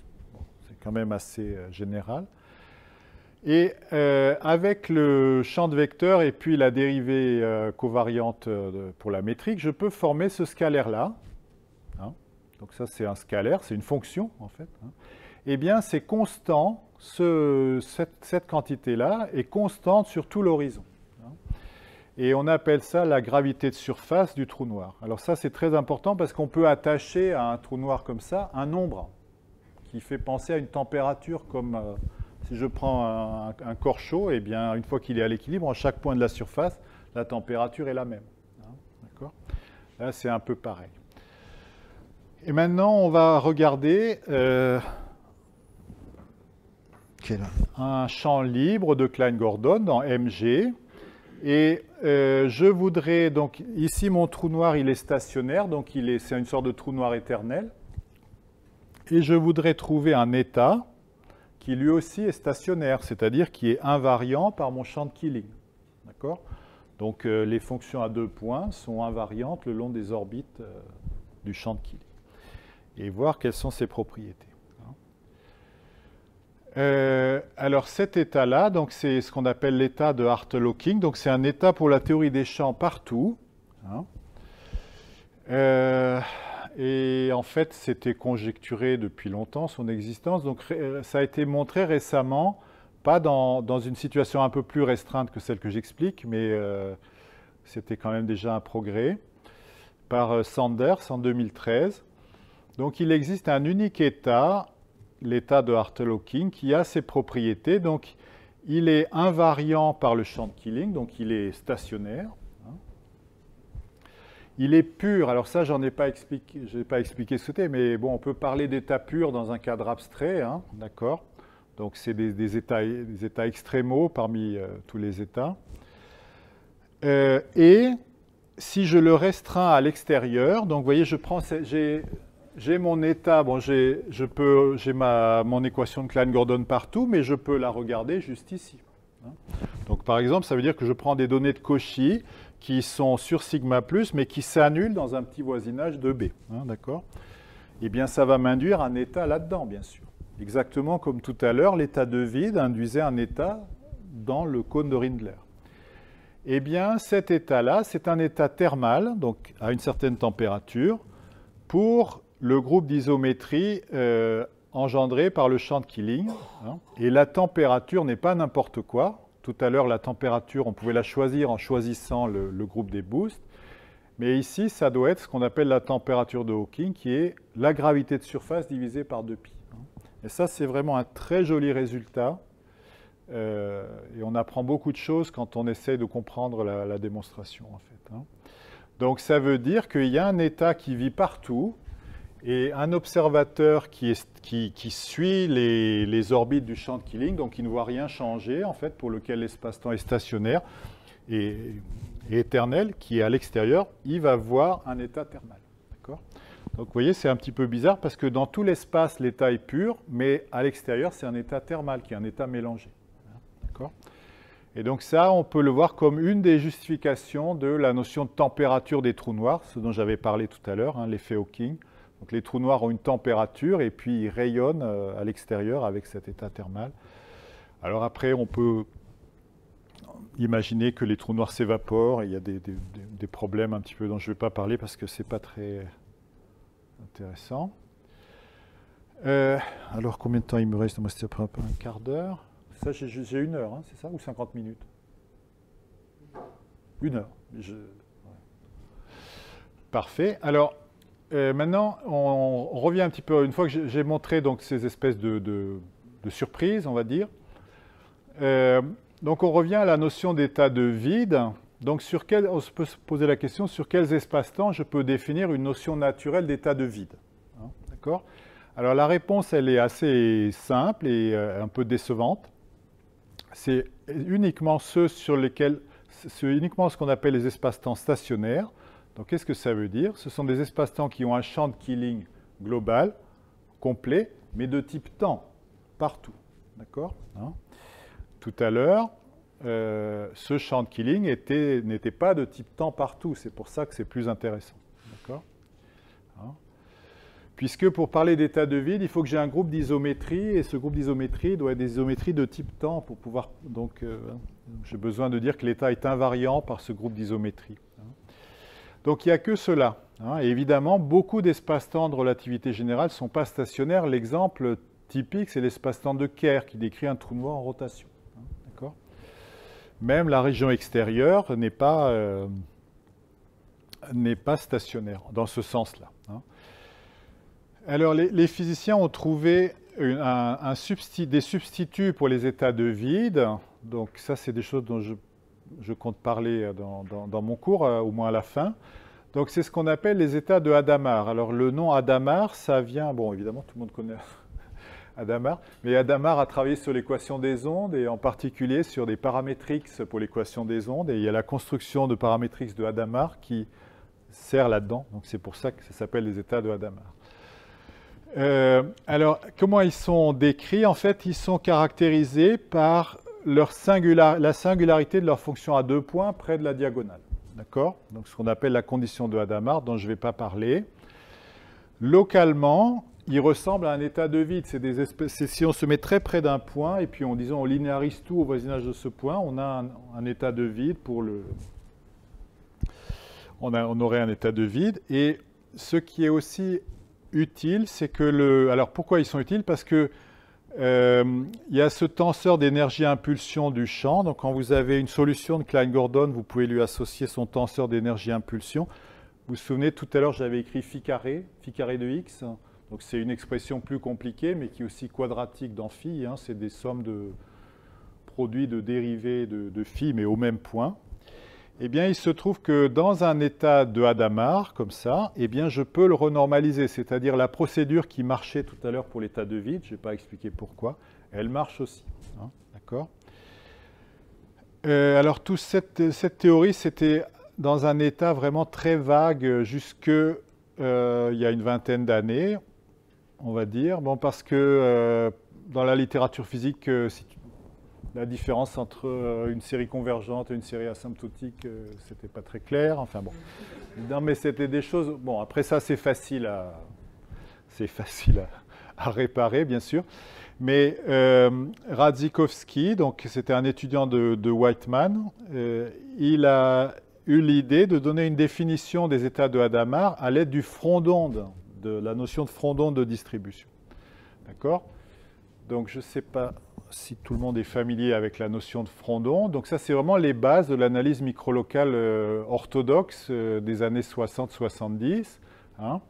quand même assez général. Et avec le champ de vecteurs et puis la dérivée covariante pour la métrique, je peux former ce scalaire-là. Donc ça, c'est un scalaire, c'est une fonction, en fait. Eh bien, c'est constant, cette quantité-là est constante sur tout l'horizon. Et on appelle ça la gravité de surface du trou noir. Alors ça, c'est très important parce qu'on peut attacher à un trou noir comme ça un nombre qui fait penser à une température comme... Si je prends un corps chaud, eh bien, une fois qu'il est à l'équilibre, à chaque point de la surface, la température est la même. D'accord ? Là, c'est un peu pareil. Et maintenant, on va regarder un champ libre de Klein-Gordon dans MG. Et je voudrais, donc ici, mon trou noir, il est stationnaire, donc c'est une sorte de trou noir éternel. Et je voudrais trouver un état qui lui aussi est stationnaire, c'est-à-dire qui est invariant par mon champ de Killing. D'accord? Donc les fonctions à 2 points sont invariantes le long des orbites du champ de Killing. Et voir quelles sont ses propriétés. Alors cet état-là, donc c'est ce qu'on appelle l'état de Hartle-Hawking. Donc c'est un état pour la théorie des champs partout. Et en fait, c'était conjecturé depuis longtemps, son existence. Donc, ça a été montré récemment, pas dans une situation un peu plus restreinte que celle que j'explique, mais c'était quand même déjà un progrès, par Sanders en 2013. Donc, il existe un unique état, l'état de Hartle-Hawking, qui a ses propriétés. Donc, il est invariant par le champ de Killing, donc il est stationnaire. Il est pur, alors ça, je n'ai pas expliqué ce que c'était, mais bon, on peut parler d'état pur dans un cadre abstrait, d'accord? Donc, c'est des états extrémaux parmi tous les états. Et si je le restreins à l'extérieur, donc vous voyez, j'ai mon état, bon, j'ai mon équation de Klein-Gordon partout, mais je peux la regarder juste ici. Donc, par exemple, ça veut dire que je prends des données de Cauchy qui sont sur sigma+, mais qui s'annulent dans un petit voisinage de B. D'accord? Eh bien, ça va m'induire un état là-dedans, bien sûr. Exactement comme tout à l'heure, l'état de vide induisait un état dans le cône de Rindler. Eh bien, cet état-là, c'est un état thermal, donc à une certaine température, pour le groupe d'isométrie engendré par le champ de Killing. Et la température n'est pas n'importe quoi. Tout à l'heure, la température, on pouvait la choisir en choisissant le groupe des boosts. Mais ici, ça doit être ce qu'on appelle la température de Hawking, qui est la gravité de surface divisée par 2π. Et ça, c'est vraiment un très joli résultat. Et on apprend beaucoup de choses quand on essaie de comprendre la démonstration, en fait. Donc, ça veut dire qu'il y a un état qui vit partout, et un observateur qui suit les orbites du champ de Killing, donc qui ne voit rien changer, en fait, pour lequel l'espace-temps est stationnaire et éternel, qui est à l'extérieur, il va voir un état thermal. D'accord ? Donc, vous voyez, c'est un petit peu bizarre, parce que dans tout l'espace, l'état est pur, mais à l'extérieur, c'est un état thermal, qui est un état mélangé. D'accord ? Et donc ça, on peut le voir comme une des justifications de la notion de température des trous noirs, ce dont j'avais parlé tout à l'heure, hein, l'effet Hawking. Donc les trous noirs ont une température et puis ils rayonnent à l'extérieur avec cet état thermal. Alors après, on peut imaginer que les trous noirs s'évaporent et il y a des problèmes un petit peu dont je ne vais pas parler parce que ce n'est pas très intéressant. Alors combien de temps il me reste? Moi, c'était après un quart d'heure. Ça, j'ai 1 heure, hein, c'est ça? Ou 50 minutes? 1 heure. Ouais. Parfait. Alors, maintenant, on revient un petit peu, une fois que j'ai montré donc, ces espèces de surprises, on va dire. Donc, on revient à la notion d'état de vide. Donc, on peut se poser la question, sur quels espaces-temps je peux définir une notion naturelle d'état de vide, hein, d'accord? Alors, la réponse, elle est assez simple et un peu décevante. C'est uniquement uniquement ce qu'on appelle les espaces-temps stationnaires. Donc, qu'est-ce que ça veut dire? Ce sont des espaces-temps qui ont un champ de Killing global, complet, mais de type temps, partout. D'accord, hein? Tout à l'heure, ce champ de Killing n'était pas de type temps partout. C'est pour ça que c'est plus intéressant. D'accord, hein? Puisque pour parler d'état de vide, il faut que j'ai un groupe d'isométrie, et ce groupe d'isométrie doit être des isométries de type temps pour pouvoir... Donc, j'ai besoin de dire que l'état est invariant par ce groupe d'isométrie. Donc, il n'y a que cela, hein. Et évidemment, beaucoup d'espaces-temps de relativité générale ne sont pas stationnaires. L'exemple typique, c'est l'espace-temps de Kerr, qui décrit un trou noir en rotation. Hein, d'accord ? Même la région extérieure n'est pas stationnaire, dans ce sens-là. Hein. Alors, les physiciens ont trouvé des substituts pour les états de vide. Donc, ça, c'est des choses dont je compte parler dans mon cours, au moins à la fin. Donc, c'est ce qu'on appelle les états de Hadamard. Alors, le nom Hadamard, ça vient... Bon, évidemment, tout le monde connaît Hadamard. Mais Hadamard a travaillé sur l'équation des ondes, et en particulier sur des paramétrix pour l'équation des ondes. Et il y a la construction de paramétrix de Hadamard qui sert là-dedans. Donc, c'est pour ça que ça s'appelle les états de Hadamard. Alors, comment ils sont décrits? En fait, ils sont caractérisés par la singularité de leur fonction à 2 points près de la diagonale. D'accord? Donc, ce qu'on appelle la condition de Hadamard, dont je ne vais pas parler. Localement, ils ressemblent à un état de vide. Si on se met très près d'un point, et puis on linéarise tout au voisinage de ce point, on a un état de vide on aurait un état de vide. Et ce qui est aussi utile, c'est que alors pourquoi ils sont utiles? Parce que il y a ce tenseur d'énergie-impulsion du champ. Donc quand vous avez une solution de Klein-Gordon, vous pouvez lui associer son tenseur d'énergie-impulsion. Vous vous souvenez, tout à l'heure, j'avais écrit phi carré de x. Donc c'est une expression plus compliquée, mais qui est aussi quadratique dans phi. Hein. C'est des sommes de produits de dérivés de phi, mais au même point. Eh bien, il se trouve que dans un état de Hadamard, comme ça, eh bien, je peux le renormaliser. C'est-à-dire la procédure qui marchait tout à l'heure pour l'état de vide, je ne vais pas expliquer pourquoi, elle marche aussi. Hein, d'accord ? Alors, toute cette théorie, c'était dans un état vraiment très vague jusque il y a une vingtaine d'années, on va dire. Bon, parce que dans la littérature physique, la différence entre une série convergente et une série asymptotique, c'était pas très clair. Enfin bon. Non, mais c'était des choses... Bon, après ça, c'est facile à réparer, bien sûr. Mais Radzikowski, donc c'était un étudiant de Whiteman, il a eu l'idée de donner une définition des états de Hadamard à l'aide du front d'onde, de la notion de front d'onde de distribution. D'accord ? Donc, je ne sais pas si tout le monde est familier avec la notion de front d'onde. Donc, ça, c'est vraiment les bases de l'analyse microlocale orthodoxe des années 60-70. Hein.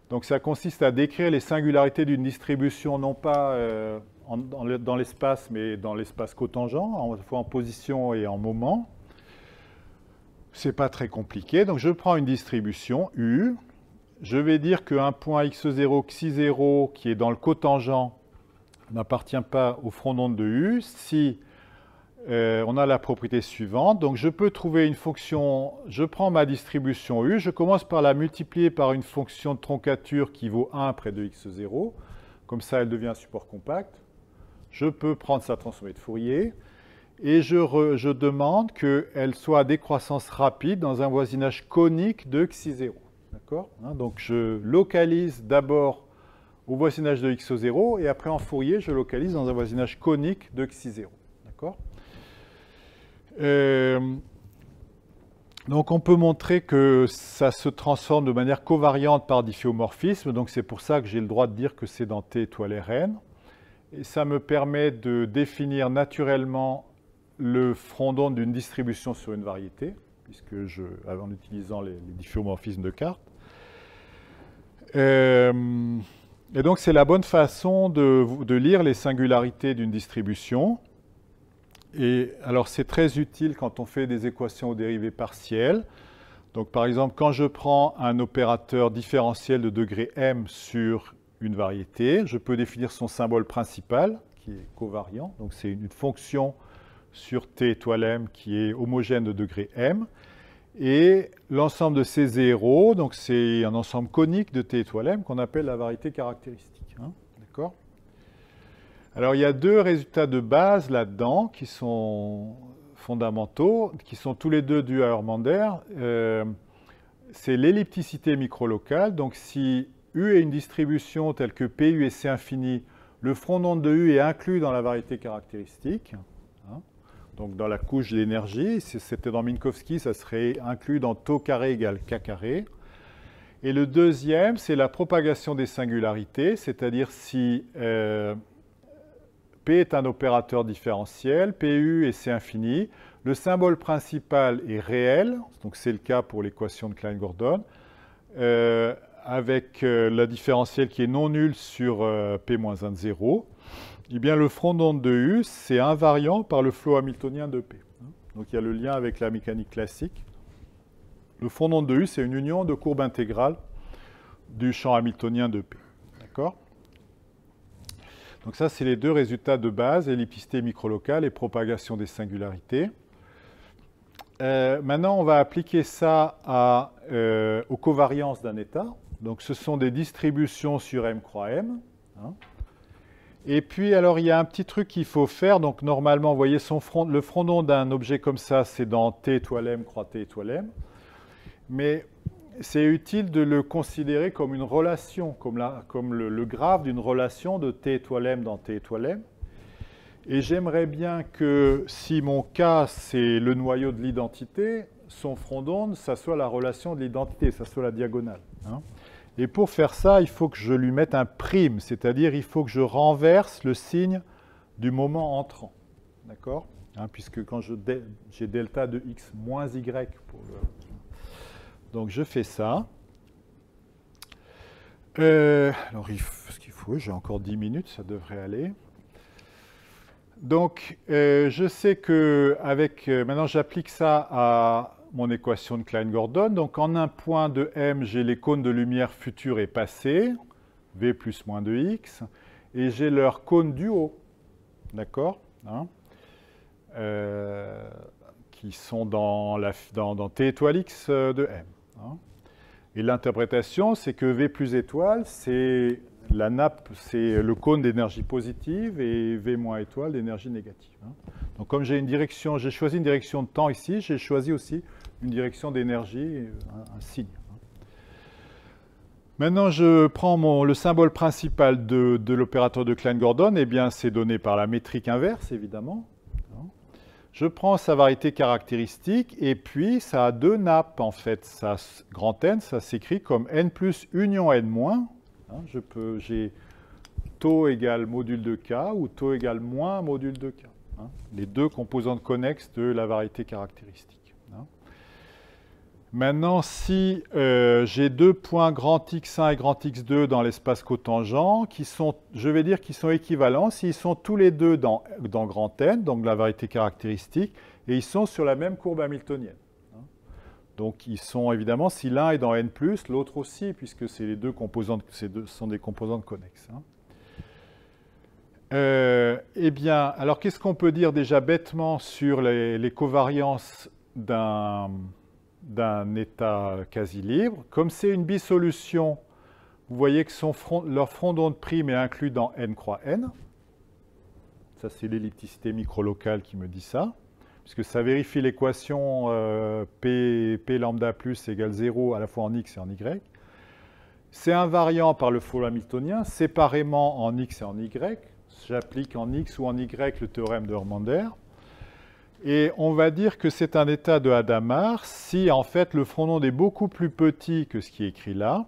Donc, ça consiste à décrire les singularités d'une distribution, non pas dans l'espace, mais dans l'espace cotangent, à la fois en position et en moment. Ce n'est pas très compliqué. Donc, je prends une distribution U. Je vais dire qu'un point x0, xi0, qui est dans le cotangent, n'appartient pas au front d'onde de U, si on a la propriété suivante. Donc, je peux trouver une fonction, je prends ma distribution U, je commence par la multiplier par une fonction de troncature qui vaut 1 près de x0. Comme ça, elle devient un support compact. Je peux prendre sa transformée de Fourier. et je demande qu'elle soit à décroissance rapide dans un voisinage conique de xi0. D'accord? Donc je localise d'abord au voisinage de xo0 et après en Fourier, je localise dans un voisinage conique de xi0. D'accord? Donc on peut montrer que ça se transforme de manière covariante par difféomorphisme, donc c'est pour ça que j'ai le droit de dire que c'est dans T étoile Rn. Et ça me permet de définir naturellement le front d'onde d'une distribution sur une variété, en utilisant les difféomorphismes de Cartes. Et donc c'est la bonne façon de lire les singularités d'une distribution. Et alors c'est très utile quand on fait des équations aux dérivées partielles. Donc par exemple, quand je prends un opérateur différentiel de degré m sur une variété, je peux définir son symbole principal, qui est covariant. Donc c'est une fonction sur t étoile m qui est homogène de degré m. Et l'ensemble de ces zéros, donc c'est un ensemble conique de t étoile m qu'on appelle la variété caractéristique. D'accord ? Alors il y a deux résultats de base là-dedans qui sont fondamentaux, qui sont tous les deux dus à Hörmander. C'est l'ellipticité microlocale. Donc si U est une distribution telle que PU et C infini, le front d'onde de U est inclus dans la variété caractéristique. Donc dans la couche d'énergie, si c'était dans Minkowski, ça serait inclus dans tau carré égale K carré. Et le deuxième, c'est la propagation des singularités, c'est-à-dire si P est un opérateur différentiel, PU et C infini, le symbole principal est réel, donc c'est le cas pour l'équation de Klein-Gordon, avec la différentielle qui est non nulle sur P-1 de 0. Eh bien, le front d'onde de U, c'est invariant par le flot hamiltonien de P. Donc, il y a le lien avec la mécanique classique. Le front d'onde de U, c'est une union de courbes intégrales du champ hamiltonien de P. D'accord ? Donc, ça, c'est les deux résultats de base, ellipticité microlocale et propagation des singularités. Maintenant, on va appliquer ça aux covariances d'un état. Donc, ce sont des distributions sur M croix M. Et puis, alors, il y a un petit truc qu'il faut faire. Donc, normalement, vous voyez, le front d'onde d'un objet comme ça, c'est dans T étoile M, croix T étoile M. Mais c'est utile de le considérer comme une relation, comme le graphe d'une relation de T étoile M dans T étoile M. Et j'aimerais bien que, si mon K, c'est le noyau de l'identité, son front d'onde, ça soit la relation de l'identité, ça soit la diagonale. Et pour faire ça, il faut que je lui mette un prime, c'est-à-dire il faut que je renverse le signe du moment entrant. D'accord ? Puisque quand j'ai delta de x moins y pour le... Donc je fais ça. Alors ce qu'il faut, j'ai encore 10 minutes, ça devrait aller. Donc je sais que maintenant j'applique ça à mon équation de Klein-Gordon. Donc en un point de M, j'ai les cônes de lumière futurs et passés, V plus moins de X, et j'ai leurs cônes du haut, d'accord, qui sont dans T étoile X de M. Et l'interprétation, c'est que V plus étoile, c'est la nappe, c'est le cône d'énergie positive, et V moins étoile d'énergie négative. Donc comme j'ai choisi une direction de temps ici, j'ai choisi aussi une direction d'énergie, un signe. Maintenant, je prends le symbole principal de l'opérateur de Klein-Gordon, et bien c'est donné par la métrique inverse, évidemment. Je prends sa variété caractéristique, et puis ça a deux nappes, en fait. Ça, grand N, ça s'écrit comme N plus union N moins. J'ai taux égale module de K, ou taux égale moins module de K. Les deux composantes connexes de la variété caractéristique. Maintenant, si j'ai deux points grand X1 et grand X2 dans l'espace cotangent, je vais dire qu'ils sont équivalents s'ils sont tous les deux dans grand N, donc la variété caractéristique, et ils sont sur la même courbe hamiltonienne. Donc ils sont évidemment, si l'un est dans N+, l'autre aussi, puisque c'est les deux composantes, sont des composantes connexes. Eh bien, alors qu'est-ce qu'on peut dire déjà bêtement sur les covariances d'un état quasi libre? Comme c'est une bisolution, vous voyez que leur front d'onde prime est inclus dans N croix N. Ça, c'est l'ellipticité microlocale qui me dit ça. Puisque ça vérifie l'équation P lambda plus égale 0 à la fois en x et en y. C'est invariant par le flow hamiltonien, séparément en x et en y. J'applique en x ou en y le théorème de Hörmander. Et on va dire que c'est un état de Hadamard si en fait le front d'onde est beaucoup plus petit que ce qui est écrit là.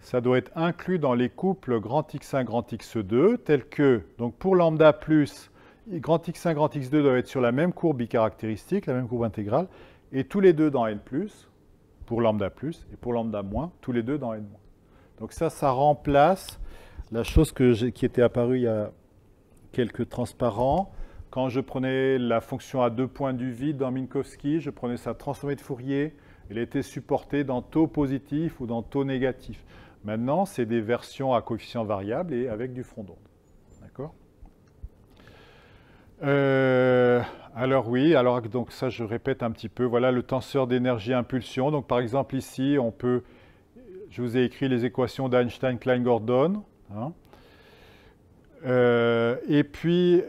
Ça doit être inclus dans les couples grand x1, grand x2, tels que, donc pour lambda plus, grand x1, grand x2 doivent être sur la même courbe bicaractéristique, la même courbe intégrale, et tous les deux dans n+, pour lambda plus, et pour lambda moins, tous les deux dans n-. Donc ça remplace la chose qui était apparue il y a quelques transparents. Quand je prenais la fonction à 2 points du vide dans Minkowski, je prenais sa transformée de Fourier, elle était supportée dans taux positif ou dans taux négatif. Maintenant, c'est des versions à coefficient variable et avec du front d'onde. D'accord ? Alors oui, alors donc ça je répète un petit peu. Voilà le tenseur d'énergie-impulsion. Donc par exemple ici, je vous ai écrit les équations d'Einstein-Klein-Gordon. Hein. Et puis,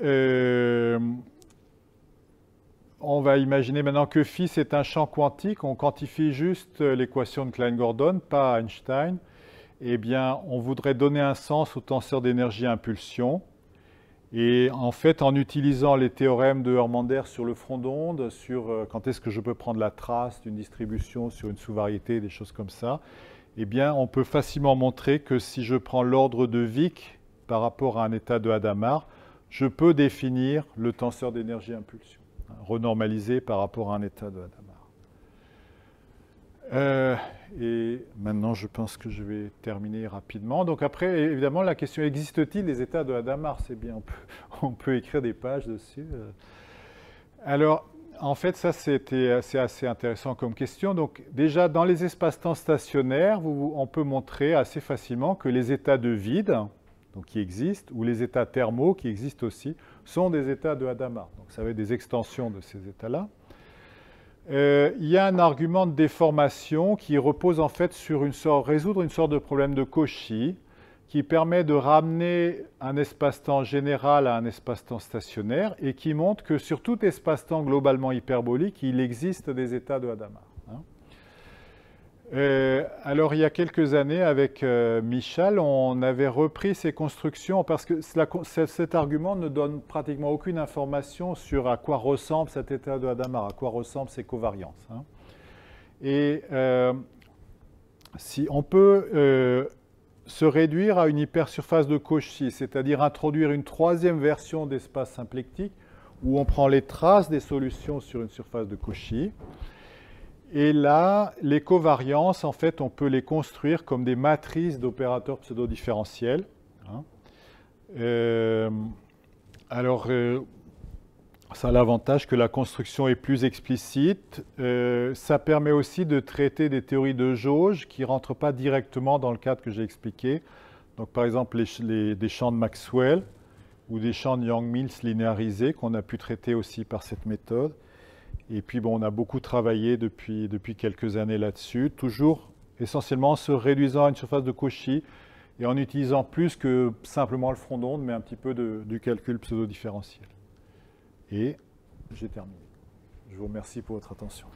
on va imaginer maintenant que phi c'est un champ quantique. On quantifie juste l'équation de Klein-Gordon, pas Einstein. Eh bien, on voudrait donner un sens au tenseur d'énergie-impulsion. Et en fait, en utilisant les théorèmes de Hörmander sur le front d'onde, sur quand est-ce que je peux prendre la trace d'une distribution sur une sous-variété, des choses comme ça, eh bien, on peut facilement montrer que si je prends l'ordre de Wick par rapport à un état de Hadamard, je peux définir le tenseur d'énergie-impulsion, hein, renormalisé par rapport à un état de Hadamard. Et maintenant, je pense que je vais terminer rapidement. Donc après, évidemment, la question, existe-t-il des états de Hadamard? C'est bien, on peut écrire des pages dessus. Alors, en fait, ça, c'est assez intéressant comme question. Donc déjà, dans les espaces-temps stationnaires, on peut montrer assez facilement que les états de vide, donc qui existent, ou les états thermaux qui existent aussi, sont des états de Hadamard. Donc ça va être des extensions de ces états-là. Il y a un argument de déformation qui repose en fait sur résoudre une sorte de problème de Cauchy qui permet de ramener un espace-temps général à un espace-temps stationnaire et qui montre que sur tout espace-temps globalement hyperbolique, il existe des états de Hadamard. Alors, il y a quelques années, avec Michal, on avait repris ces constructions parce que cet argument ne donne pratiquement aucune information sur à quoi ressemble cet état de Hadamard, à quoi ressemblent ces covariances. Hein. Et si on peut se réduire à une hypersurface de Cauchy, c'est-à-dire introduire une troisième version d'espace symplectique où on prend les traces des solutions sur une surface de Cauchy. Et là, les covariances, en fait, on peut les construire comme des matrices d'opérateurs pseudo-différentiels. Hein. Ça a l'avantage que la construction est plus explicite. Ça permet aussi de traiter des théories de jauge qui ne rentrent pas directement dans le cadre que j'ai expliqué. Donc, par exemple, des champs de Maxwell ou des champs de Yang-Mills linéarisés qu'on a pu traiter aussi par cette méthode. Et puis, bon, on a beaucoup travaillé depuis quelques années là-dessus, toujours essentiellement en se réduisant à une surface de Cauchy et en utilisant plus que simplement le front d'onde, mais un petit peu du calcul pseudo-différentiel. Et j'ai terminé. Je vous remercie pour votre attention.